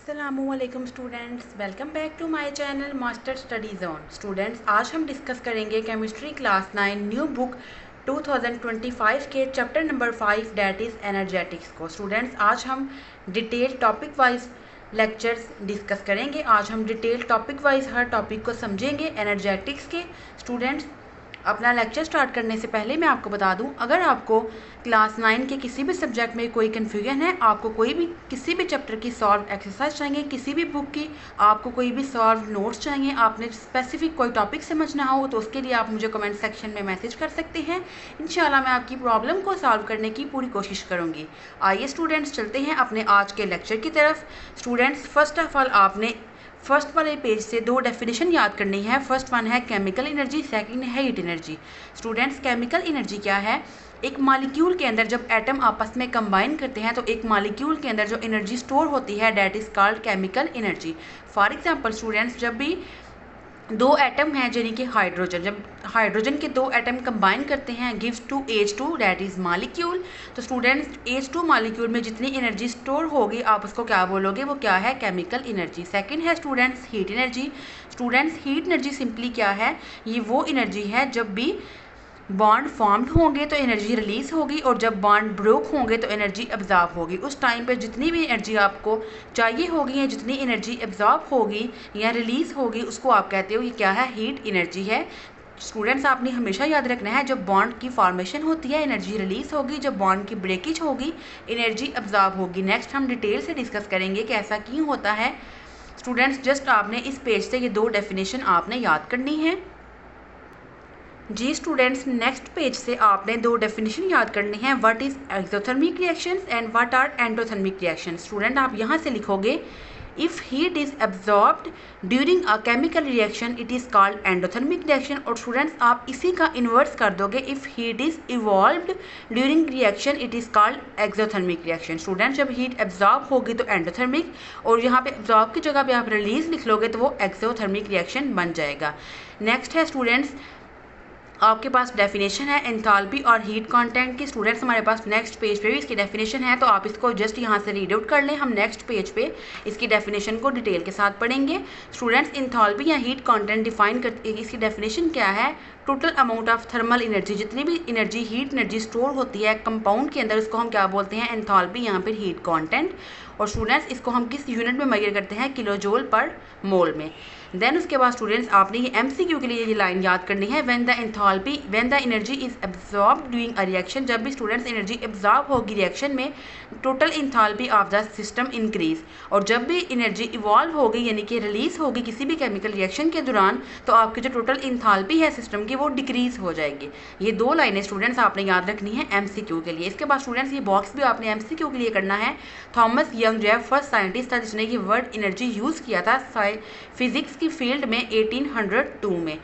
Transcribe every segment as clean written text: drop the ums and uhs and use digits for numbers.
अस्सलामुअलैकुम students, welcome back to my channel master study zone. Students, आज हम discuss करेंगे केमिस्ट्री क्लास 9 न्यू बुक 2025 के chapter number 5 that is energetics को। Students, आज हम detail topic wise lectures discuss करेंगे। आज हम डिटेल टॉपिक वाइज हर टॉपिक को समझेंगे एनर्जेटिक्स के। स्टूडेंट्स, अपना लेक्चर स्टार्ट करने से पहले मैं आपको बता दूं, अगर आपको क्लास 9 के किसी भी सब्जेक्ट में कोई कन्फ्यूजन है, आपको कोई भी किसी भी चैप्टर की सॉल्व एक्सरसाइज चाहिए, किसी भी बुक की आपको कोई भी सॉल्व नोट्स चाहिए, आपने स्पेसिफिक कोई टॉपिक समझना हो, तो उसके लिए आप मुझे कमेंट सेक्शन में मैसेज कर सकते हैं। इंशाल्लाह मैं आपकी प्रॉब्लम को सॉल्व करने की पूरी कोशिश करूँगी। आइए स्टूडेंट्स, चलते हैं अपने आज के लेक्चर की तरफ। स्टूडेंट्स, फर्स्ट ऑफ ऑल आपने फर्स्ट वाले पेज से दो डेफिनेशन याद करनी है। फर्स्ट वन है केमिकल एनर्जी, सेकंड है heat energy. Students, chemical energy क्या है? एक मॉलिक्यूल के अंदर जब एटम आपस में कंबाइन करते हैं तो एक मॉलिक्यूल के अंदर जो एनर्जी स्टोर होती है that is called chemical energy. For example students, जब भी दो एटम हैं यानी कि हाइड्रोजन, जब हाइड्रोजन के दो एटम कंबाइन करते हैं gives to H2 that is molecule. तो स्टूडेंट्स, H2 मॉलिक्यूल में जितनी एनर्जी स्टोर होगी आप उसको क्या बोलोगे? वो क्या है? Chemical energy. सेकंड है students heat energy. Students, heat energy simply क्या है? ये वो एनर्जी है जब भी बॉन्ड फॉर्म्ड होंगे तो एनर्जी रिलीज होगी, और जब बॉन्ड ब्रोक होंगे तो एनर्जी एब्जॉर्ब होगी। उस टाइम पे जितनी भी एनर्जी आपको चाहिए होगी या जितनी एनर्जी एब्जॉर्ब होगी या रिलीज होगी उसको आप कहते हो ये क्या है? हीट एनर्जी है। स्टूडेंट्स, आपने हमेशा याद रखना है, जब बॉन्ड की फॉर्मेशन होती है एनर्जी रिलीज होगी, जब बॉन्ड की ब्रेकेज होगी एनर्जी एब्जॉर्ब होगी। नेक्स्ट हम डिटेल से डिस्कस करेंगे कि ऐसा क्यों होता है। स्टूडेंट्स, जस्ट आपने इस पेज से ये दो डेफिनेशन आपने याद करनी है। जी स्टूडेंट्स, नेक्स्ट पेज से आपने दो डेफिनेशन याद करनी है। What is exothermic reactions and what are endothermic reactions. Student, आप यहाँ से लिखोगे if heat is absorbed during a chemical reaction it is called endothermic reaction. और स्टूडेंट्स, आप इसी का इन्वर्स कर दोगे, if heat is evolved during reaction it is called exothermic reaction. Students, जब हीट एब्जॉर्ब होगी तो एंडोथर्मिक, और यहाँ पे एब्जॉर्ब की जगह पे आप रिलीज लिख लोगे तो वो एक्सोथर्मिक रिएक्शन बन जाएगा। नेक्स्ट है स्टूडेंट्स, आपके पास डेफिनेशन है एंथैल्पी और हीट कंटेंट की। स्टूडेंट्स, हमारे पास नेक्स्ट पेज पे भी इसकी डेफिनेशन है, तो आप इसको जस्ट यहाँ से रीड आउट कर लें। हम नेक्स्ट पेज पे इसकी डेफिनेशन को डिटेल के साथ पढ़ेंगे। स्टूडेंट्स, एंथैल्पी या हीट कंटेंट डिफाइन करती है, इसकी डेफिनेशन क्या है? Total amount of thermal energy, जितनी भी एनर्जी हीट एनर्जी स्टोर होती है कंपाउंड के अंदर, उसको हम क्या बोलते हैं? एंथैल्पी, यहाँ पर हीट कंटेंट। और स्टूडेंट्स, इसको हम किस यूनिट में मेजर करते हैं? किलोजोल पर मोल में। देन उसके बाद स्टूडेंट्स, आपने ये MCQ के लिए ये लाइन याद करनी है, when the energy is absorb during a reaction. जब भी स्टूडेंट्स एनर्जी एब्जॉर्ब होगी रिएक्शन में, total enthalpy of the system increase. और जब भी एनर्जी इवॉल्व होगी यानी कि रिलीज होगी किसी भी केमिकल रिएक्शन के दौरान, तो आपकी जो टोटल एंथैल्पी है सिस्टम की वो डिक्रीज हो जाएगी। ये दो लाइनें स्टूडेंट्स आपने याद रखनी है MCQ के लिए। इसके बाद स्टूडेंट्स, ये बॉक्स भी आपने MCQ के लिए करना है। थॉमस यंग जो है फर्स्ट साइंटिस्ट था जिसने ये वर्ड एनर्जी यूज़ किया था फिजिक्स की फील्ड में 1802 में।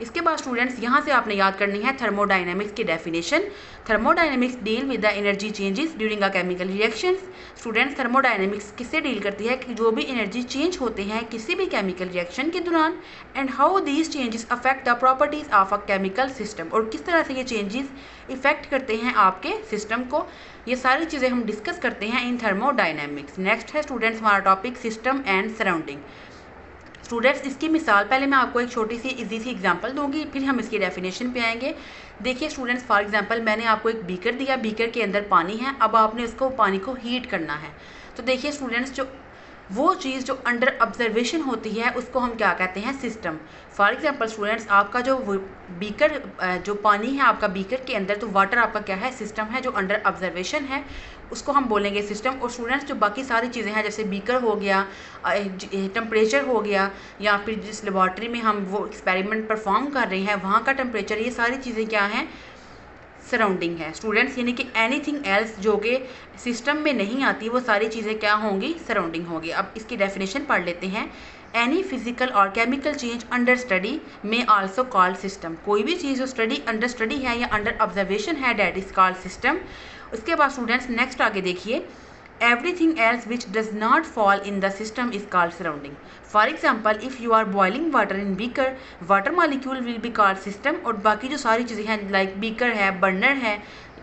इसके बाद स्टूडेंट्स, यहाँ से आपने याद करनी है थर्मोडायनेमिक्स की definition. Thermodynamics deal with the energy changes during a chemical reactions. Students, thermodynamics किससे डील करती है? कि जो भी एनर्जी चेंज होते हैं किसी भी केमिकल रिएक्शन के दौरान, and how these changes affect the properties of a chemical system, और किस तरह से ये चेंजेस इफेक्ट करते हैं आपके सिस्टम को। ये सारी चीज़ें हम डिस्कस करते हैं इन थर्मोडायनेमिक्स। नेक्स्ट है स्टूडेंट्स हमारा topic system and surrounding. Students, इसकी मिसाल पहले मैं आपको एक छोटी सी इजी सी एग्जांपल दूंगी, फिर हम इसकी डेफिनेशन पे आएंगे। देखिए स्टूडेंट्स, फॉर एग्जांपल मैंने आपको एक बीकर दिया, बीकर के अंदर पानी है, अब आपने उसको पानी को हीट करना है। तो देखिए स्टूडेंट्स, जो वो चीज़ जो अंडर ऑब्जर्वेशन होती है उसको हम क्या कहते हैं? सिस्टम। फॉर एग्जांपल स्टूडेंट्स, आपका जो बीकर जो पानी है आपका बीकर के अंदर, तो वाटर आपका क्या है? सिस्टम है। जो अंडर ऑब्जर्वेशन है उसको हम बोलेंगे सिस्टम। और स्टूडेंट्स, जो बाकी सारी चीज़ें हैं जैसे बीकर हो गया, टेम्परेचर हो गया, या फिर जिस लेबॉर्ट्री में हम वो एक्सपेरिमेंट परफॉर्म कर रहे हैं वहाँ का टेम्परेचर, ये सारी चीज़ें क्या हैं? सराउंडिंग है स्टूडेंट्स। यानी कि एनीथिंग एल्स जो कि सिस्टम में नहीं आती वो सारी चीज़ें क्या होंगी? सराउंडिंग होगी। अब इसकी डेफिनेशन पढ़ लेते हैं। एनी फिजिकल और केमिकल चेंज अंडर स्टडी में आल्सो कॉल्ड सिस्टम। कोई भी चीज़ जो स्टडी अंडर स्टडी है या अंडर ऑब्जर्वेशन है डेट इज कॉल्ड सिस्टम। उसके बाद स्टूडेंट्स नेक्स्ट आगे देखिए, everything else which does not fall in the system is called surrounding. For example, if you are boiling water in beaker, water molecule will be called system। और बाकी जो सारी चीज़ें हैं लाइक बीकर है, burner है,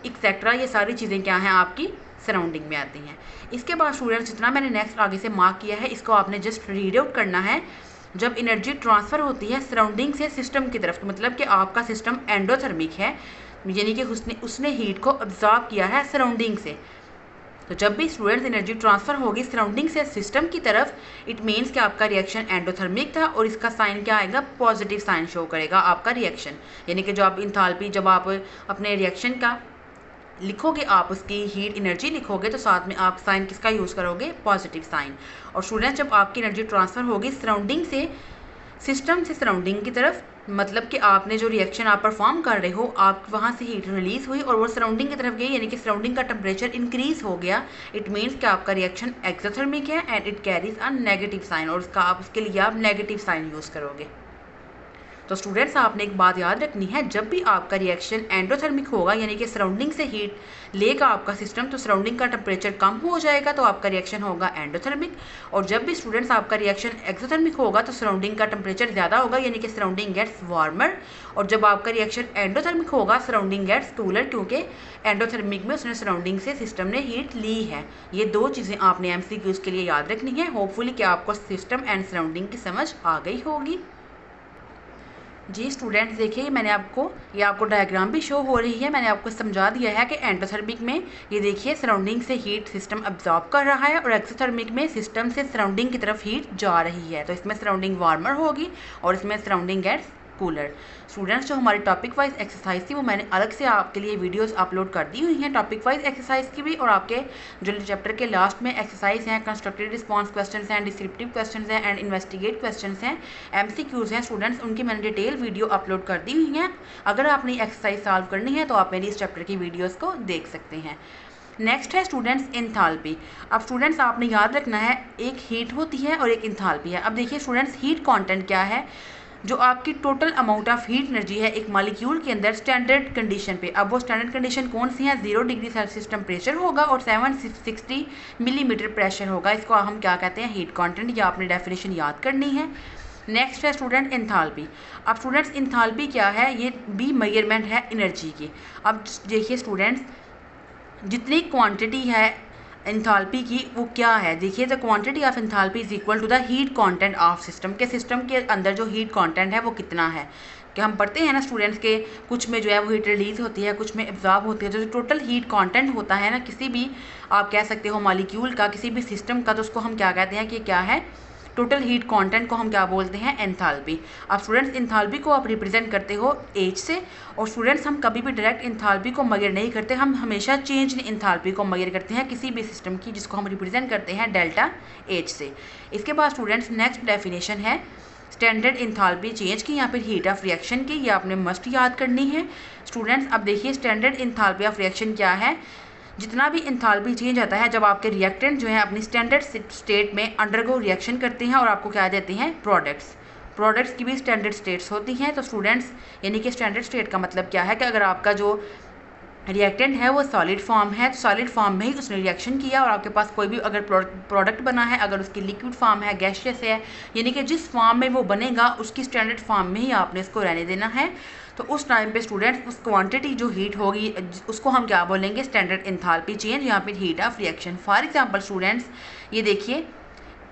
एक्सेट्रा, ये सारी चीज़ें क्या हैं? आपकी सराउंडिंग में आती हैं। इसके बाद स्टूडेंट्स जितना मैंने नेक्स्ट आगे से मार्क किया है इसको आपने जस्ट रीड आउट करना है। जब एनर्जी ट्रांसफ़र होती है सराउंडिंग से सिस्टम की तरफ, मतलब कि आपका सिस्टम एंडोथर्मिक है, यानी कि उसने हीट को अब्जॉर्ब किया है सराउंडिंग से। तो जब भी स्टूडेंट्स एनर्जी ट्रांसफ़र होगी सराउंडिंग से सिस्टम की तरफ, इट मीन्स कि आपका रिएक्शन एंडोथर्मिक था और इसका साइन क्या आएगा, पॉजिटिव साइन शो करेगा आपका रिएक्शन। यानी कि जो आप इंथाल्पी, जब आप अपने रिएक्शन का लिखोगे, आप उसकी हीट एनर्जी लिखोगे तो साथ में आप साइन किसका यूज़ करोगे, पॉजिटिव साइन। और स्टूडेंट्स जब आपकी एनर्जी ट्रांसफ़र होगी सराउंडिंग से सिस्टम से सराउंडिंग की तरफ, मतलब कि आपने जो रिएक्शन आप परफॉर्म कर रहे हो, आप वहाँ से हीट रिलीज़ हुई और वो सराउंडिंग की तरफ गई, यानी कि सराउंडिंग का टेम्परेचर इंक्रीज़ हो गया। इट मीन्स कि आपका रिएक्शन एक्सोथर्मिक है and it carries a negative sign, और उसके लिए आप नेगेटिव साइन यूज़ करोगे। तो स्टूडेंट्स आपने एक बात याद रखनी है, जब भी आपका रिएक्शन एंडोथर्मिक होगा, यानी कि सराउंडिंग से हीट लेगा आपका सिस्टम, तो सराउंडिंग का टेम्परेचर कम हो जाएगा तो आपका रिएक्शन होगा एंडोथर्मिक। और जब भी स्टूडेंट्स आपका रिएक्शन एक्सोथर्मिक होगा तो सराउंडिंग का टेम्परेचर ज़्यादा होगा, यानी कि सराउंडिंग गेट्स वार्मर। और जब आपका रिएक्शन एंडोथर्मिक होगा सराउंडिंग गेट्स कूलर, क्योंकि एंडोथर्मिक में उसने सराउंडिंग से सिस्टम ने हीट ली है। ये दो चीज़ें आपने MCQs के लिए याद रखनी है। होपफुली कि आपको सिस्टम एंड सराउंडिंग की समझ आ गई होगी। जी स्टूडेंट्स देखिए, मैंने आपको डायग्राम भी शो हो रही है, मैंने आपको समझा दिया है कि एंडोथर्मिक में ये देखिए सराउंडिंग से हीट सिस्टम अब्जॉर्ब कर रहा है और एक्सोथर्मिक में सिस्टम से सराउंडिंग की तरफ हीट जा रही है। तो इसमें सराउंडिंग वार्मर होगी और इसमें सराउंडिंग गेट्स कूलर। स्टूडेंट्स जो हमारी टॉपिक वाइज एक्सरसाइज थी वो मैंने अलग से आपके लिए वीडियोस अपलोड कर दी हुई हैं, टॉपिक वाइज एक्सरसाइज की भी, और आपके जो चैप्टर के लास्ट में एक्सरसाइज हैं, कंस्ट्रक्टिव रिस्पॉन्स क्वेश्चंस हैं, डिस्क्रिप्टिव क्वेश्चंस हैं एंड इन्वेस्टिगेट क्वेश्चंस हैं, MCQs हैं स्टूडेंट्स, उनकी मैंने डिटेल वीडियो अपलोड कर दी हुई हैं। अगर आपने एक्सरसाइज सॉल्व करनी है तो आप मेरी इस चैप्टर की वीडियोज़ को देख सकते हैं। नेक्स्ट है स्टूडेंट्स इंथाल्पी। अब स्टूडेंट्स आपने याद रखना है, एक हीट होती है और एक इंथाल्पी है। अब देखिए स्टूडेंट्स, हीट कंटेंट क्या है, जो आपकी total amount of heat energy है एक मॉलिक्यूल के अंदर स्टैंडर्ड कंडीशन पे। अब वो स्टैंडर्ड कंडीशन कौन सी है, 0 डिग्री सेल्सियस टेम्परेचर होगा और 760 मिलीमीटर प्रेशर होगा। इसको हम क्या कहते हैं, हीट कंटेंट। या आपने डेफिनेशन याद करनी है। नेक्स्ट है स्टूडेंट इंथाल्पी। अब स्टूडेंट्स इंथाल्पी क्या है, ये भी मेजरमेंट है एनर्जी की। अब देखिए स्टूडेंट्स, जितनी क्वांटिटी है इंथाल्पी की वो क्या है, देखिए the quantity of enthalpy is equal to the heat content of system, के सिस्टम के अंदर जो हीट कंटेंट है वो कितना है। कि हम पढ़ते हैं ना स्टूडेंट्स के, कुछ में जो है वो हीट रिलीज होती है, कुछ में एब्जॉर्ब होती है। जो टोटल हीट कंटेंट होता है ना किसी भी, आप कह सकते हो मॉलिक्यूल का, किसी भी सिस्टम का, तो उसको हम क्या कहते हैं कि क्या है, टोटल हीट कंटेंट को हम क्या बोलते हैं, एंथैल्पी। अब स्टूडेंट्स इंथैल्पी को आप रिप्रेजेंट करते हो H से, और स्टूडेंट्स हम कभी भी डायरेक्ट इंथैल्पी को मेजर नहीं करते, हम हमेशा चेंज इन इंथैल्पी को मेजर करते हैं किसी भी सिस्टम की, जिसको हम रिप्रेजेंट करते हैं डेल्टा H से। इसके बाद स्टूडेंट्स नेक्स्ट डेफिनेशन है स्टैंडर्ड इंथैल्पी चेंज की या फिर हीट ऑफ रिएक्शन की, ये आपने मस्ट याद करनी है स्टूडेंट्स। अब देखिए स्टैंडर्ड इंथैल्पी ऑफ रिएक्शन क्या है, जितना भी इंथैल्पी चेंज आता है जब आपके रिएक्टेंट जो है अपनी स्टैंडर्ड स्टेट में अंडरगो रिएक्शन करते हैं और आपको क्या देते हैं, प्रोडक्ट्स की भी स्टैंडर्ड स्टेट्स होती हैं। तो स्टूडेंट्स यानी कि स्टैंडर्ड स्टेट का मतलब क्या है कि अगर आपका जो रिएक्टेंट है वो सॉलिड फॉर्म है, तो सॉलिड फॉर्म में ही उसने रिएक्शन किया और आपके पास कोई भी अगर प्रोडक्ट बना है, अगर उसकी लिक्विड फॉर्म है, गैसियस है, यानी कि जिस फॉर्म में वो बनेगा उसकी स्टैंडर्ड फॉर्म में ही आपने इसको रहने देना है। तो उस टाइम पे स्टूडेंट्स उस क्वांटिटी जो हीट होगी उसको हम क्या बोलेंगे, स्टैंडर्ड इंथैल्पी चेंज या फिर heat of reaction. For example students ये देखिए,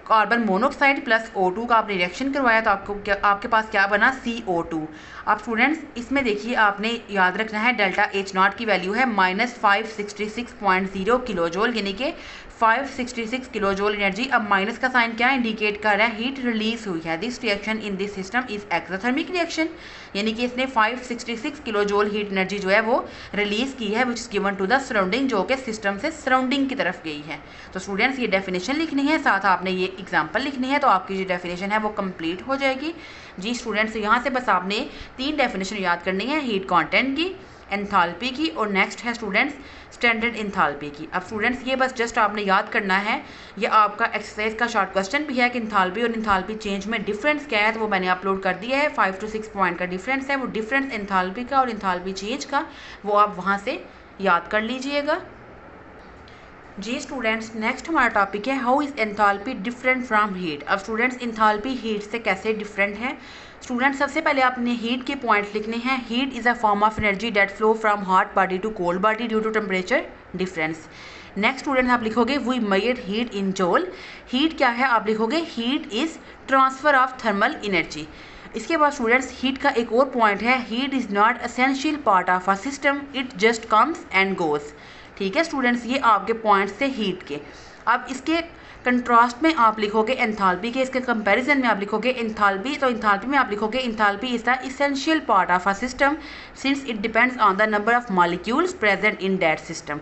कार्बन मोनोऑक्साइड प्लस O2 का आपने रिएक्शन करवाया तो आपके पास क्या बना, CO2। अब स्टूडेंट्स इसमें देखिए आपने याद रखना है डेल्टा H0 की वैल्यू है -566.0 किलोजोल, यानी कि 566 किलोजोल एनर्जी। अब माइनस का साइन क्या इंडिकेट कर रहा है, हीट रिलीज हुई है। This reaction in this system is exothermic reaction, यानी कि इसने 566 किलोजोल हीट एनर्जी जो है वो रिलीज की है, which is given to the surrounding, जो कि सिस्टम से सराउंडिंग की तरफ गई है। तो स्टूडेंट्स ये डेफिनेशन लिखनी है, साथ आपने ये एग्जाम्पल लिखनी है, तो आपकी जो डेफिनेशन है वो कंप्लीट हो जाएगी। जी स्टूडेंट्स यहाँ से बस आपने 3 डेफिनेशन याद करनी है, हीट कंटेंट की, एंथैल्पी की, और नेक्स्ट है स्टूडेंट्स स्टैंडर्ड एंथैल्पी की। अब स्टूडेंट्स ये बस जस्ट आपने याद करना है, ये आपका एक्सरसाइज का शॉर्ट क्वेश्चन भी है कि एंथैल्पी और एंथैल्पी चेंज में डिफरेंस क्या है, तो वो मैंने अपलोड कर दिया है। 5 to 6 पॉइंट का डिफरेंस है, वो डिफरेंस एंथैल्पी का और एंथैल्पी चेंज का, वो आप वहाँ से याद कर लीजिएगा। जी स्टूडेंट्स नेक्स्ट हमारा टॉपिक है how is enthalpy different from heat. अब स्टूडेंट्स एंथैल्पी हीट से कैसे डिफरेंट है। स्टूडेंट्स सबसे पहले आपने हीट के पॉइंट्स लिखने हैं। Heat is a form of energy that flow from hot body to cold body due to temperature difference. Next student आप लिखोगे we made heat in joule. Heat क्या है, आप लिखोगे heat is transfer of thermal energy. इसके बाद students heat का एक और पॉइंट है, heat is not essential part of a system, it just comes and goes. ठीक है स्टूडेंट्स, ये आपके पॉइंट्स थे हीट के। अब इसके कंट्रास्ट में आप लिखोगे एंथैल्पी के, इसके कंपैरिजन में आप लिखोगे एंथैल्पी। तो एंथैल्पी में आप लिखोगे enthalpy is the essential part of a system since it depends on the number of molecules present in that system.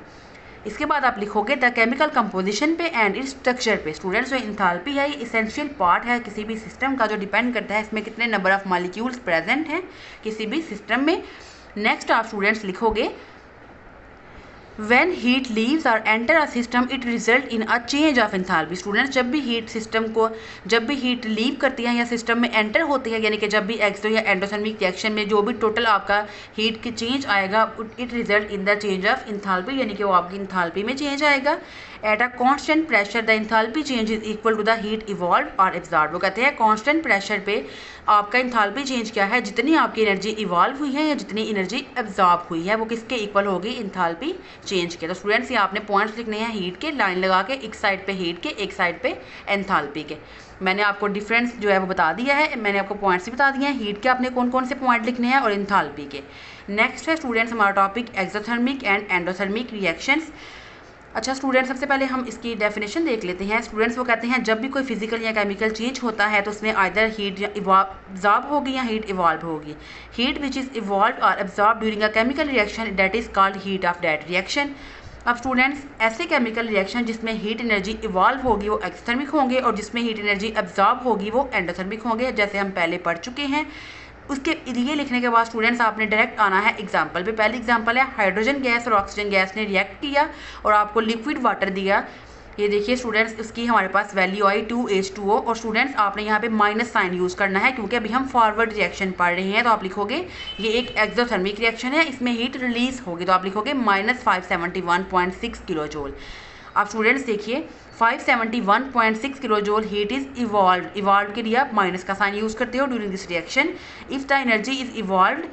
इसके बाद आप लिखोगे द केमिकल कंपोजिशन पे एंड इट्स स्ट्रक्चर पे। स्टूडेंट्स जो एंथैल्पी है ये एसेंशियल पार्ट है किसी भी सिस्टम का, जो डिपेंड करता है इसमें कितने नंबर ऑफ मॉलिक्यूल्स प्रेजेंट हैं किसी भी सिस्टम में। नेक्स्ट आप स्टूडेंट्स लिखोगे When heat leaves or enter a system, it result in a change of enthalpy। Students जब भी हीट सिस्टम को, जब भी हीट लीव करती है या सिस्टम में एंटर होती है, यानी कि जब भी एक्सो या एंडोथर्मिक रिएक्शन में जो भी टोटल आपका हीट की चेंज आएगा, it result in the change of enthalpy, यानी कि वो आपकी इंथैल्पी में चेंज आएगा। At a constant pressure the enthalpy change is equal to the heat evolve और एब्जॉर्ब। वो कहते हैं कांस्टेंट प्रेशर पे आपका इंथैल्पी चेंज क्या है, जितनी आपकी एनर्जी इवॉल्व हुई है या जितनी एनर्जी एब्जॉर्ब हुई है वो किसके इक्वल होगी, इंथैल्पी चेंज के। तो स्टूडेंट्स ये आपने पॉइंट्स लिखने हैं हीट के, लाइन लगा के, एक साइड पे हीट के, एक साइड पे एंथैल्पी के। मैंने आपको डिफरेंस जो है वो बता दिया है, मैंने आपको पॉइंट्स भी बता दिए हैं हीट के आपने कौन कौन से पॉइंट लिखने हैं और एंथैल्पी के। नेक्स्ट है स्टूडेंट्स हमारा topic exothermic and endothermic reactions. अच्छा स्टूडेंट सबसे पहले हम इसकी डेफिनेशन देख लेते हैं। स्टूडेंट्स वो कहते हैं जब भी कोई फिजिकल या केमिकल चेंज होता है तो उसमें आइदर हीट एब्जॉर्ब होगी या हीट इवॉल्व होगी। हीट विच इज़ इवॉल्व और absorb during a chemical reaction that is called heat of that reaction. अब स्टूडेंट्स ऐसे केमिकल रिएक्शन जिसमें हीट एनर्जी इवॉल्व होगी वो एक्सोथर्मिक होंगे और जिसमें हीट एनर्जी एब्जॉर्ब होगी वो एंडोथर्मिक होंगे, जैसे हम पहले पढ़ चुके हैं। उसके ये लिखने के बाद स्टूडेंट्स आपने डायरेक्ट आना है एग्जाम्पल पे। पहली एग्जाम्पल है हाइड्रोजन गैस और ऑक्सीजन गैस ने रिएक्ट किया और आपको लिक्विड वाटर दिया। ये देखिए स्टूडेंट्स उसकी हमारे पास वैल्यू आई 2H2O और स्टूडेंट्स आपने यहाँ पे माइनस साइन यूज़ करना है क्योंकि अभी हम फॉरवर्ड रिएक्शन पढ़ रहे हैं। तो आप लिखोगे ये एक एक्सोथर्मिक रिएक्शन है, इसमें हीट रिलीज होगी, तो आप लिखोगे -571.6 किलो जूल। अब स्टूडेंट्स देखिए 571.6 kilo joule heat is evolve के लिए आप माइनस का साइन यूज़ करते हो during this reaction. If the energy is evolve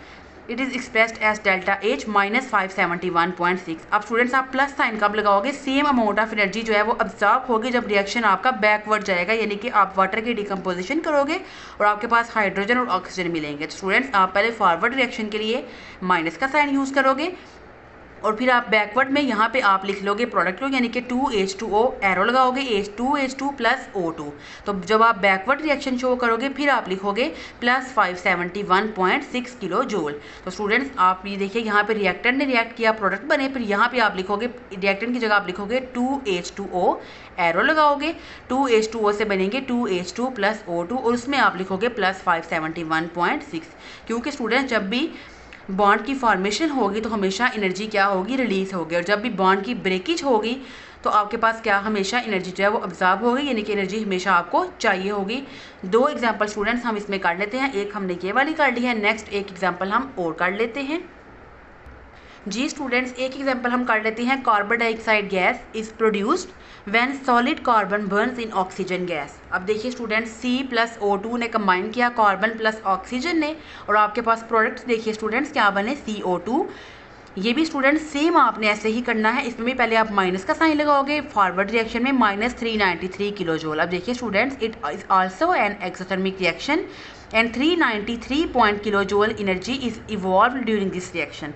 it is expressed as delta H -571.6। अब स्टूडेंट्स आप प्लस साइन कब लगाओगे, सेम अमाउंट ऑफ एनर्जी जो है वो अब्जॉर्ब होगी जब रिएक्शन आपका बैकवर्ड जाएगा, यानी कि आप वाटर की डिकम्पोजिशन करोगे और आपके पास हाइड्रोजन और ऑक्सीजन मिलेंगे। तो स्टूडेंट्स आप पहले फॉरवर्ड रिएक्शन के लिए माइनस का साइन यूज़ करोगे और फिर आप बैकवर्ड में यहाँ पे आप लिख लोगे प्रोडक्ट लो, यानी कि 2H2O एरो लगाओगे H2H2 प्लस O2। तो जब आप बैकवर्ड रिएक्शन शो करोगे फिर आप लिखोगे +571.6 किलो जूल। तो स्टूडेंट्स आप ये देखिए यहाँ पे रिएक्टेंट ने रिएक्ट किया, प्रोडक्ट बने, फिर यहाँ पे आप लिखोगे रिएक्टेंट की जगह आप लिखोगे 2H2O एरो लगाओगे, 2H2O से बनेंगे 2H2 प्लस O2 और उसमें आप लिखोगे +571.6। क्योंकि स्टूडेंट्स जब भी बॉन्ड की फॉर्मेशन होगी तो हमेशा एनर्जी क्या होगी, रिलीज होगी, और जब भी बॉन्ड की ब्रेकेज होगी तो आपके पास क्या हमेशा एनर्जी जो है वो अब्जॉर्ब होगी, यानी कि एनर्जी हमेशा आपको चाहिए होगी। दो एग्जांपल स्टूडेंट्स हम इसमें कर लेते हैं, एक हमने ये वाली कर ली है, नेक्स्ट एक एग्जांपल हम और कर लेते हैं। जी स्टूडेंट्स एक एग्जांपल हम कर लेते हैं, carbon dioxide gas is produced when solid carbon Burns in oxygen gas. अब देखिए स्टूडेंट्स C प्लस O2 ने कंबाइन किया कार्बन प्लस ऑक्सीजन ने और आपके पास प्रोडक्ट्स देखिए स्टूडेंट्स क्या बने CO2। ये भी स्टूडेंट्स सेम आपने ऐसे ही करना है, इसमें भी पहले आप माइनस का साइन लगाओगे, फॉरवर्ड रिएक्शन में -393 किलो जूल। अब देखिए students it is also an exothermic reaction and 393 kilo joule energy is evolved during this reaction.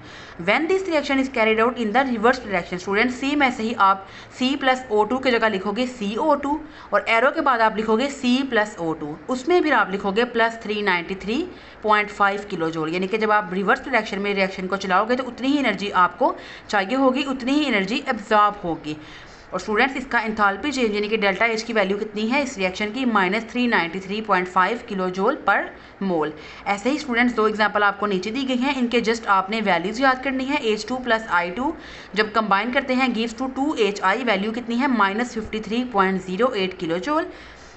When this reaction is carried out in the reverse direction, student same ऐसे ही आप C plus O2 की जगह लिखोगे CO2 और arrow के बाद आप लिखोगे C प्लस O2, उसमें फिर आप लिखोगे +393.5 किलो जूल, यानी कि जब आप रिवर्स डायरेक्शन में रिएक्शन को चलाओगे तो उतनी ही एनर्जी आपको चाहिए होगी, उतनी ही एनर्जी एब्जॉर्ब होगी। और स्टूडेंट्स इसका एंथैल्पी चेंज यानी कि डेल्टा H की वैल्यू कितनी है इस रिएक्शन की, -393.5 किलो जूल पर मोल। ऐसे ही स्टूडेंट्स दो एग्जांपल आपको नीचे दी गई हैं, इनके जस्ट आपने वैल्यूज याद करनी है। H2 प्लस I2 जब कंबाइन करते हैं गिव्स टू 2HI, वैल्यू कितनी है -53.08 किलो जूल।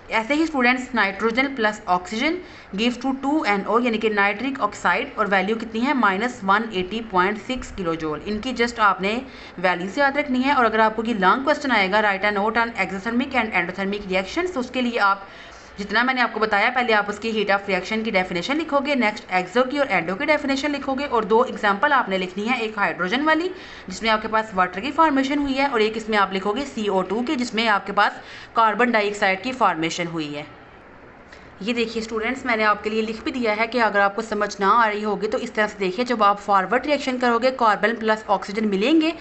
ऐसे ही students nitrogen plus oxygen gives to 2NO यानी कि नाइट्रिक ऑक्साइड और वैल्यू कितनी है -180.6 किलो जूल। इनकी जस्ट आपने वैल्यूज याद रखनी है। और अगर आपको ये लॉन्ग क्वेश्चन आएगा right a note on exothermic and endothermic reactions, तो उसके लिए आप जितना मैंने आपको बताया, पहले आप उसकी हीट ऑफ रिएक्शन की डेफिनेशन लिखोगे, नेक्स्ट एक्सो की और एंडो की डेफिनेशन लिखोगे, और दो एग्जांपल आपने लिखनी है, एक हाइड्रोजन वाली जिसमें आपके पास वाटर की फॉर्मेशन हुई है, और एक इसमें आप लिखोगे CO2 की जिसमें आपके पास कार्बन डाइऑक्साइड की फॉर्मेशन हुई है। ये देखिए स्टूडेंट्स, मैंने आपके लिए लिख भी दिया है कि अगर आपको समझ ना आ रही होगी तो इस तरह से देखिए, जब आप फॉरवर्ड रिएक्शन करोगे कार्बन प्लस ऑक्सीजन मिलेंगे,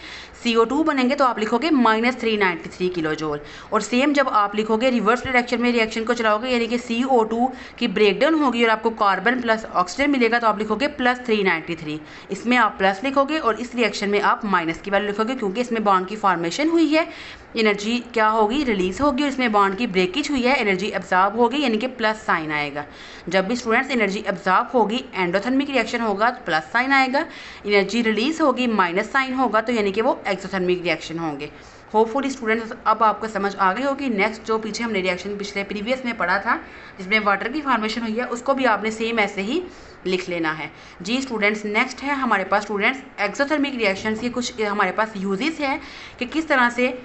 CO2 बनेंगे, तो आप लिखोगे -393 किलो जूल। और सेम जब आप लिखोगे रिवर्स डायरेक्शन में रिएक्शन को चलाओगे, यानी कि CO2 की ब्रेकडाउन होगी और आपको कार्बन प्लस ऑक्सीजन मिलेगा, तो आप लिखोगे +393। इसमें आप प्लस लिखोगे और इस रिएक्शन में आप माइनस की वैल्यू लिखोगे, क्योंकि इसमें बॉन्ड की फॉर्मेशन हुई है, एनर्जी क्या होगी, रिलीज होगी, और इसमें बॉन्ड की ब्रेकेज हुई है, एनर्जी एब्जॉर्ब होगी, यानी कि प्लस साइन आएगा। जब भी स्टूडेंट्स एनर्जी एब्जॉर्ब होगी, एंडोथर्मिक रिएक्शन होगा तो प्लस साइन आएगा, एनर्जी रिलीज होगी माइनस साइन होगा, तो यानी कि वो एक्सोथर्मिक रिएक्शन होंगे। होपफुली स्टूडेंट्स अब आपको समझ आ गई होगी। नेक्स्ट जो पीछे हमने रिएक्शन पिछले प्रीवियस में पढ़ा था जिसमें वाटर की फॉर्मेशन हुई है, उसको भी आपने सेम ऐसे ही लिख लेना है। जी स्टूडेंट्स, नेक्स्ट है हमारे पास स्टूडेंट्स एक्सोथर्मिक रिएक्शंस के कुछ हमारे पास यूजेस हैं कि किस तरह से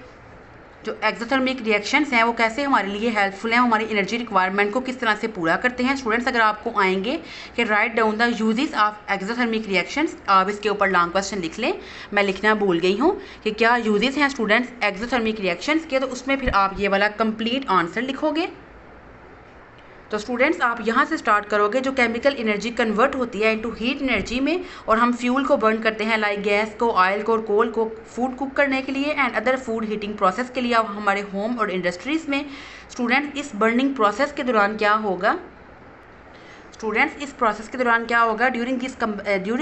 जो एक्सोथर्मिक रिएक्शंस हैं वो कैसे हमारे लिए हेल्पफुल हैं, हमारी एनर्जी रिक्वायरमेंट को किस तरह से पूरा करते हैं। स्टूडेंट्स, अगर आपको आएंगे कि write down the uses of exothermic reactions, आप इसके ऊपर लॉन्ग क्वेश्चन लिख लें। मैं लिखना भूल गई हूँ कि क्या यूजेस हैं स्टूडेंट्स एक्सोथर्मिक रिएक्शंस के, तो उसमें फिर आप ये वाला कंप्लीट आंसर लिखोगे। तो स्टूडेंट्स, आप यहाँ से स्टार्ट करोगे, जो केमिकल एनर्जी कन्वर्ट होती है इनटू हीट एनर्जी में, और हम फ्यूल को बर्न करते हैं लाइक गैस को, ऑयल को और कोल को फूड कुक करने के लिए and other food heating process के लिए हमारे होम और इंडस्ट्रीज़ में। स्टूडेंट्स, इस बर्निंग प्रोसेस के दौरान क्या होगा, इस प्रोसेस के दौरान क्या होगा, during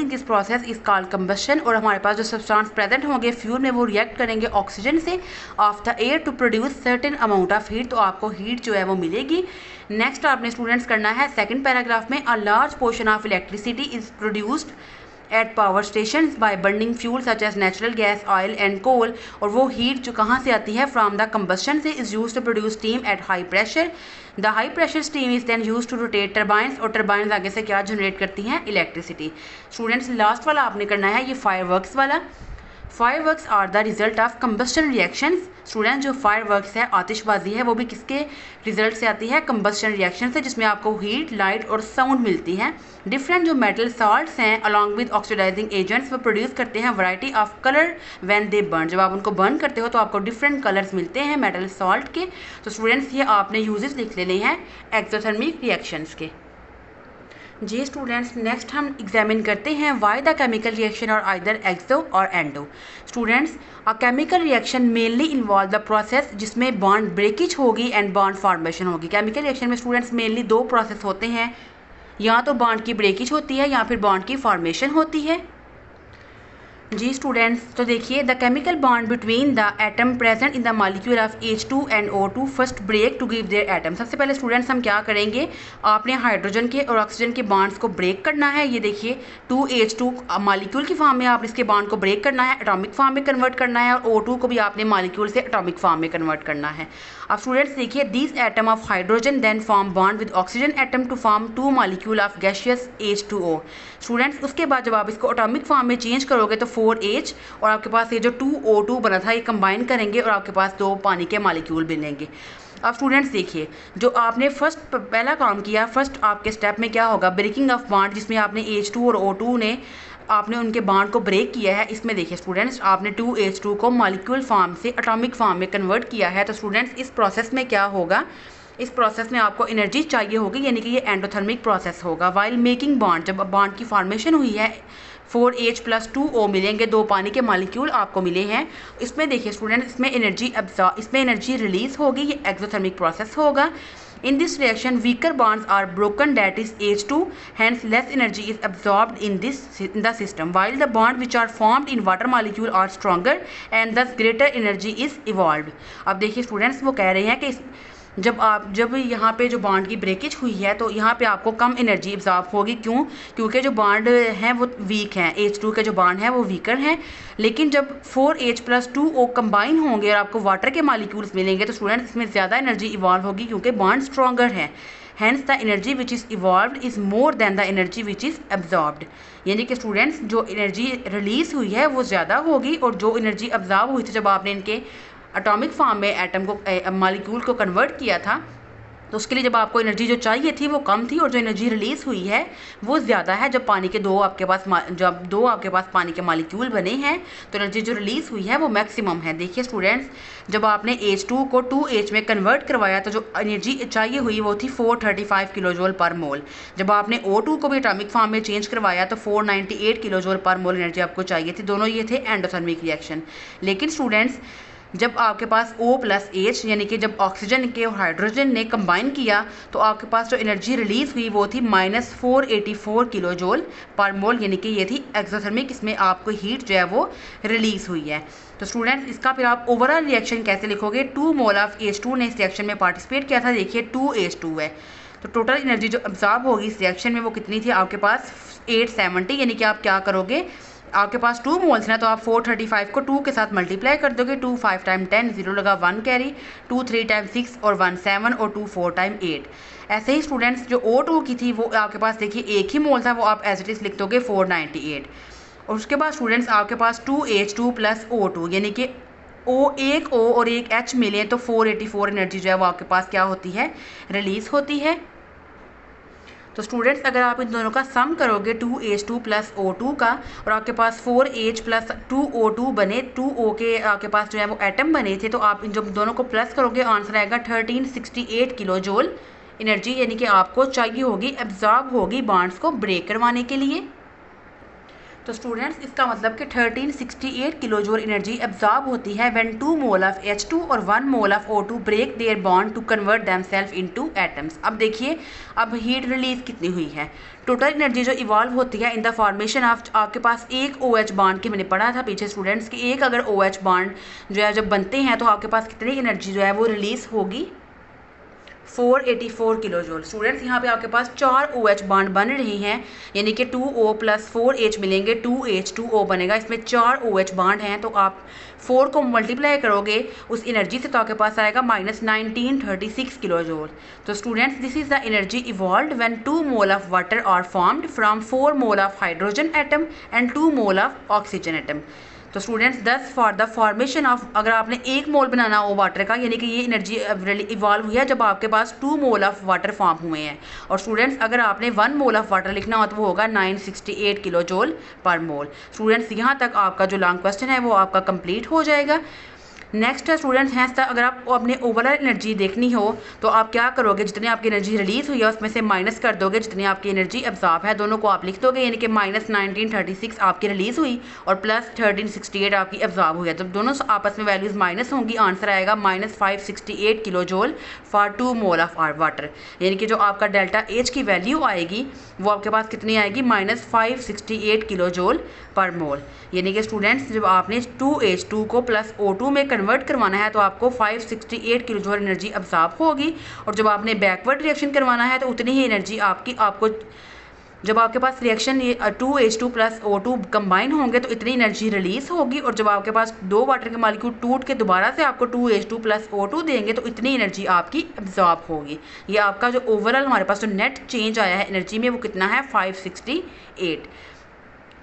this process is called combustion, और हमारे पास जो सब्सटेंस प्रेजेंट होंगे फ्यूल में वो रिएक्ट करेंगे ऑक्सीजन से of the air to produce certain amount of heat, तो आपको हीट जो है वो मिलेगी। नेक्स्ट आपने स्टूडेंट्स करना है सेकंड पैराग्राफ में, a large portion of electricity is produced at power station by burning fuel such as natural gas, oil and coal, और वो हीट जो कहाँ से आती है, फ्रॉम द कंबशन से, is use to produce steam at high pressure. The high pressure steam is then use to rotate turbines, और turbines आगे से क्या जनरेट करती हैं, इलेक्ट्रिसिटी। स्टूडेंट्स, लास्ट वाला आपने करना है ये फायरवर्क्स वाला। Fireworks are the result of combustion reactions. Student, जो फायरवर्क्स है, आतिशबाजी है, वो भी किसके रिजल्ट से आती है, कंबस्शन रिएक्शन से, जिसमें आपको हीट, लाइट और साउंड मिलती है। डिफरेंट जो मेटल सॉल्ट्स हैं अलॉन्ग विद ऑक्सीडाइजिंग एजेंट्स वो प्रोड्यूस करते हैं variety of colour when they burn. जब आप उनको बर्न करते हो तो आपको डिफरेंट कलर्स मिलते हैं मेटल सॉल्ट के। तो स्टूडेंट्स, ये आपने यूजेस लिख लेने हैं एक्सोथर्मिक रिएक्शंस के। जी स्टूडेंट्स, नेक्स्ट हम एग्जामिन करते हैं वाई द केमिकल रिएक्शन और आइदर एक्सो और endo. Students, a chemical reaction mainly involve the process जिसमें बॉन्ड ब्रेकेज होगी एंड बॉन्ड फॉर्मेशन होगी। केमिकल रिएक्शन में स्टूडेंट्स मेनली दो प्रोसेस होते हैं, या तो बॉन्ड की ब्रेकेज होती है या फिर बॉन्ड की फॉर्मेशन होती है। जी स्टूडेंट्स, तो देखिए, the chemical bond between the atom present in the molecule of H2 and O2 first break to give their atom. सबसे पहले स्टूडेंट्स हम क्या करेंगे, आपने हाइड्रोजन के और ऑक्सीजन के बॉन्ड्स को ब्रेक करना है। ये देखिए 2H2 मॉलिक्यूल की फॉर्म में आप इसके बॉन्ड को ब्रेक करना है, एटॉमिक फॉर्म में कन्वर्ट करना है, और O2 को भी आपने मॉलिक्यूल से एटॉमिक फॉर्म में कन्वर्ट करना है। अब स्टूडेंट्स देखिए, this atom of hydrogen then form bond with oxygen atom to form 2 molecule of gaseous H2O। Students, उसके बाद जब आप इसको एटॉमिक फॉर्म में चेंज करोगे तो 4H और आपके पास ये जो 2O2 बना था ये कंबाइन करेंगे और आपके पास 2 पानी के मॉलिक्यूल मिलेंगे। अब स्टूडेंट्स देखिए, जो आपने पहला काम किया, फर्स्ट आपके स्टेप में क्या होगा, ब्रेकिंग ऑफ बॉन्ड, जिसमें आपने H2 और O2 ने आपने उनके बॉन्ड को ब्रेक किया है। इसमें देखिए स्टूडेंट्स, आपने 2H2 को मॉलिक्यूल फॉर्म से एटॉमिक फॉर्म में कन्वर्ट किया है। तो स्टूडेंट्स, इस प्रोसेस में क्या होगा, इस प्रोसेस में आपको एनर्जी चाहिए होगी, यानी कि ये एंडोथर्मिक प्रोसेस होगा। वाइल मेकिंग बॉन्ड, जब बॉन्ड की फॉर्मेशन हुई है 4H + 2O मिलेंगे, 2 पानी के मॉलिक्यूल आपको मिले हैं। इसमें देखिए स्टूडेंट, इसमें एनर्जी रिलीज होगी, ये एक्सोथर्मिक प्रोसेस होगा। In this reaction, weaker bonds are broken, that is H2, hence less energy is absorbed in the system, while the bonds which are formed in water molecule are stronger and thus greater energy is evolved। अब देखिए students, वो कह रहे हैं कि जब यहाँ पे जो बॉन्ड की ब्रेकेज हुई है तो यहाँ पे आपको कम एनर्जी एब्जॉर्ब होगी। क्यों? क्योंकि जो बॉन्ड हैं वो वीक हैं, H2 के जो बॉन्ड हैं वो वीकर हैं। लेकिन जब 4H + 2O कंबाइन होंगे और आपको वाटर के मॉलिक्यूल्स मिलेंगे तो स्टूडेंट्स इसमें ज़्यादा एनर्जी इवॉल्व होगी, क्योंकि बॉन्ड स्ट्रॉन्गर है। Hence the energy which is evolved is more than the energy which is absorbed. यानी कि स्टूडेंट्स, जो एनर्जी रिलीज हुई है वो ज़्यादा होगी, और जो एनर्जी एब्जॉर्ब हुई थी जब आपने इनके एटॉमिक फॉर्म में एटम को मॉलिक्यूल को कन्वर्ट किया था तो उसके लिए जब आपको एनर्जी जो चाहिए थी वो कम थी और जो एनर्जी रिलीज़ हुई है वो ज़्यादा है। जब पानी के जब दो आपके पास पानी के मालिक्यूल बने हैं तो एनर्जी जो रिलीज़ हुई है वो मैक्सिमम है। देखिए स्टूडेंट्स, जब आपने H2 को 2H में कन्वर्ट करवाया तो जो एनर्जी चाहिए हुई वो थी 435 किलो जूल पर मोल। जब आपने O2 को भी एटॉमिक फॉर्म में चेंज करवाया तो 498 किलो जूल पर मोल एनर्जी आपको चाहिए थी। दोनों ये थे एंडोथर्मिक रिएक्शन। लेकिन स्टूडेंट्स, जब आपके पास O प्लस H यानी कि जब ऑक्सीजन के और हाइड्रोजन ने कंबाइन किया तो आपके पास जो एनर्जी रिलीज़ हुई वो थी -484 किलो जूल पर मोल, यानी कि ये थी एक्सोथर्मिक। इसमें आपको हीट जो है वो रिलीज़ हुई है। तो स्टूडेंट्स, इसका फिर आप ओवरऑल रिएक्शन कैसे लिखोगे? 2 मोल ऑफ H2 ने इस रिएक्शन में पार्टिसिपेट किया था। देखिए 2H2 है तो टोटल एनर्जी जो अब्जॉर्ब होगी इस रिएक्शन में वो कितनी थी आपके पास? 870। यानी कि आप क्या करोगे, आपके पास 2 मोल्स हैं तो आप 435 को 2 के साथ मल्टीप्लाई कर दोगे। 2 5 टाइम 10, 0 लगा 1 कैरी, 2 3 टाइम 6 और 1 7 और 2 4 टाइम 8। ऐसे ही स्टूडेंट्स, जो O2 की थी वो आपके पास देखिए एक ही मोल था, वो आप एज इट इज़ लिख दोगे 498। और उसके बाद स्टूडेंट्स आपके पास 2H2 प्लस O2 यानी कि एक O और एक H मिले तो 484 एनर्जी जो है वो आपके पास क्या होती है? रिलीज़ होती है। तो स्टूडेंट्स, अगर आप इन दोनों का सम करोगे 2H2 प्लस O2 का और आपके पास 4H प्लस 2O2 बने, 2O के आपके पास जो है वो एटम बने थे, तो आप इन जब दोनों को प्लस करोगे आंसर आएगा 1368 किलो जूल एनर्जी, यानी कि आपको चाहिए होगी, एब्जॉर्ब होगी बॉन्ड्स को ब्रेक करवाने के लिए। तो स्टूडेंट्स, इसका मतलब कि 1368 किलो जूल एनर्जी एब्जॉर्ब होती है व्हेन 2 मोल ऑफ H2 और 1 mole of O2 break their bond to convert themselves into atoms. अब देखिए, अब हीट रिलीज कितनी हुई है? टोटल एनर्जी जो इवॉल्व होती है इन द फॉर्मेशन ऑफ, आपके पास एक OH बॉन्ड की मैंने पढ़ा था पीछे स्टूडेंट्स कि एक अगर OH बॉन्ड जो है जब बनते हैं तो आपके पास कितनी एनर्जी जो है वो रिलीज होगी? 484 किलो जूल। स्टूडेंट्स, यहाँ पे आपके पास 4 OH बॉन्ड बन रही हैं, यानी कि 2O प्लस 4H मिलेंगे, 2H2O बनेगा। इसमें 4 OH बॉन्ड हैं तो आप 4 को मल्टीप्लाई करोगे उस एनर्जी से तो आपके पास आएगा -1936 किलो जूल। तो students, this is the energy evolved when 2 mole of water are formed from 4 mole of hydrogen atom and 2 mole of oxygen atom. तो students, thus for the formation of, अगर आपने 1 मोल बनाना हो वाटर का, यानी कि ये energy evolve हुई है जब आपके पास 2 मोल ऑफ वाटर फॉर्म हुए हैं। और स्टूडेंट्स, अगर आपने 1 मोल ऑफ वाटर लिखना हो तो वो होगा 968 किलो जूल पर मोल। स्टूडेंट्स, यहाँ तक आपका जो लॉन्ग क्वेश्चन है वो आपका कंप्लीट हो जाएगा। नेक्स्ट है स्टूडेंट्स, अगर आपको अपने ओवरऑल एनर्जी देखनी हो तो आप क्या करोगे? जितनी आपकी एनर्जी रिलीज हुई है उसमें से माइनस कर दोगे जितनी आपकी एनर्जी एब्जॉर्ब है, दोनों को आप लिख दोगे, यानी कि -1936 आपकी रिलीज हुई और प्लस 1368 आपकी एब्जॉर्ब हुई है। जब दोनों आपस में वैल्यूज माइनस होंगी आंसर आएगा -568 kilo joule for 2 mole of are water, यानी कि जो आपका डेल्टा H की वैल्यू आएगी वो आपके पास कितनी आएगी? -568 किलो जूल पर मोल। यानी कि स्टूडेंट्स, जब आपने 2H2 को प्लस O2 में कन्वर्ट करवाना है तो आपको 568 किलो जूल एनर्जी एब्जॉर्ब होगी, और जब आपने बैकवर्ड रिएक्शन करवाना है तो उतनी ही एनर्जी आपको जब आपके पास reaction 2H2 plus O2 combine होंगे तो इतनी एनर्जी रिलीज होगी, और जब आपके पास 2 वाटर के मॉलिक्यूल टूट के दोबारा से आपको 2H2 प्लस O2 देंगे तो इतनी एनर्जी आपकी एब्जॉर्ब होगी। ये आपका जो ओवरऑल हमारे पास जो नेट चेंज आया है एनर्जी में वो कितना है? 568।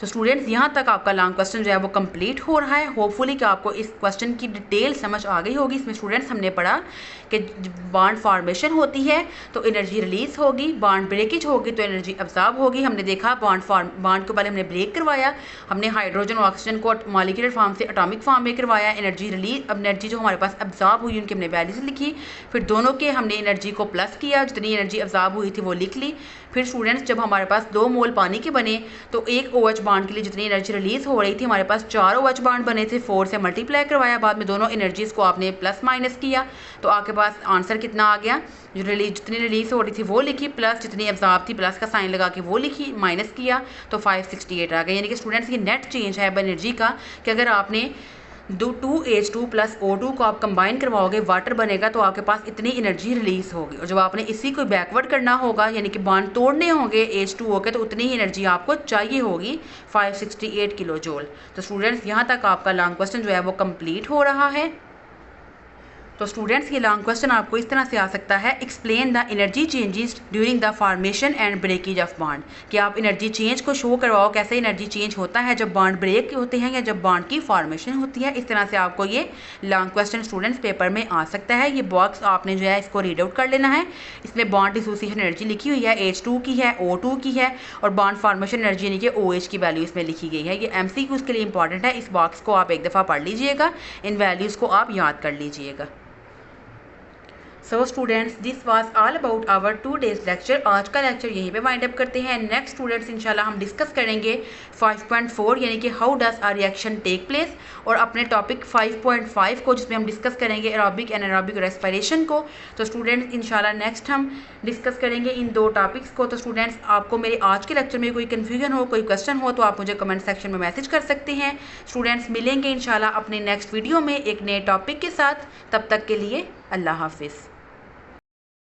तो स्टूडेंट्स, यहाँ तक आपका लॉन्ग क्वेश्चन जो है वो कंप्लीट हो रहा है। होपफुली कि आपको इस क्वेश्चन की डिटेल समझ आ गई होगी। इसमें स्टूडेंट्स हमने पढ़ा कि बॉन्ड फॉर्मेशन होती है तो एनर्जी रिलीज होगी, बॉन्ड ब्रेकेज होगी तो एनर्जी अब्जॉर्ब होगी। हमने देखा बॉन्ड को पहले हमने ब्रेक करवाया, हमने हाइड्रोजन और ऑक्सीजन को मॉलिक्यूलर फॉर्म से एटॉमिक फॉर्म में करवाया, एनर्जी रिलीज, अब एनर्जी जो हमारे पास अब्जॉर्ब हुई उनकी हमने वैल्यूज लिखी, फिर दोनों के हमने एनर्जी को प्लस किया, जितनी एनर्जी अब्जॉर्ब हुई थी वो लिख ली। फिर स्टूडेंट्स, जब हमारे पास 2 मोल पानी के बने तो एक OH बॉन्ड के लिए जितनी एनर्जी रिलीज हो रही थी हमारे पास 4 OH बॉन्ड बने थे, 4 से मल्टीप्लाई करवाया, बाद में दोनों एनर्जीज को आपने प्लस माइनस किया तो आपके पास आंसर कितना आ गया? जितनी रिलीज हो रही थी वो लिखी, प्लस जितनी एब्जॉर्ब थी प्लस का साइन लगा के वो लिखी, माइनस किया तो 568 आ गया। यानी कि स्टूडेंट्स, ये नेट चेंज है एनर्जी का कि अगर आपने 2H2 प्लस O2 को आप कंबाइन करवाओगे वाटर बनेगा तो आपके पास इतनी एनर्जी रिलीज होगी, और जब आपने इसी को बैकवर्ड करना होगा यानी कि बॉन्ड तोड़ने होंगे H2O के तो उतनी ही एनर्जी आपको चाहिए होगी 568 किलो जूल। तो स्टूडेंट्स, यहाँ तक आपका लॉन्ग क्वेश्चन जो है वो कंप्लीट हो रहा है। तो स्टूडेंट्स ये लॉन्ग क्वेश्चन आपको इस तरह से आ सकता है, explain the energy changes during the formation and breakage of bond, कि आप एनर्जी चेंज को शो करवाओ, कैसे एनर्जी चेंज होता है जब बॉन्ड ब्रेक होते हैं या जब बॉन्ड की फॉर्मेशन होती है। इस तरह से आपको ये लॉन्ग क्वेश्चन स्टूडेंट्स पेपर में आ सकता है। ये बॉक्स आपने जो है इसको रीड आउट कर लेना है। इसमें बॉन्ड डिसोसिएशन एनर्जी लिखी हुई है, H2 की है, O2 की है, और बॉन्ड फॉर्मेशन एनर्जी यानी कि OH की वैल्यू इसमें लिखी गई है। ये MCQ के लिए इंपॉर्टेंट है। इस बॉक्स को आप एक दफ़ा पढ़ लीजिएगा, इन वैल्यूज़ को आप याद कर लीजिएगा। So students this was all about our 2 days lecture. आज का लेक्चर यहीं पे वाइंड अप करते हैं। नेक्स्ट स्टूडेंट्स इंशाल्लाह हम डिस्कस करेंगे 5.4 यानी कि how does a reaction take place, और अपने टॉपिक 5.5 को जिसमें हम डिस्कस करेंगे एरोबिक एंड एनारोबिक रेस्पिरेशन को। तो स्टूडेंट्स इंशाल्लाह नेक्स्ट हम डिस्कस करेंगे इन 2 टॉपिक्स को। तो स्टूडेंट्स आपको मेरे आज के लेक्चर में कोई कन्फ्यूजन हो, कोई क्वेश्चन हो, तो आप मुझे कमेंट सेक्शन में मैसेज कर सकते हैं। स्टूडेंट्स मिलेंगे इंशाल्लाह अपने नेक्स्ट वीडियो में एक नए टॉपिक के साथ। तब तक के लिए अल्लाह हाफिज़।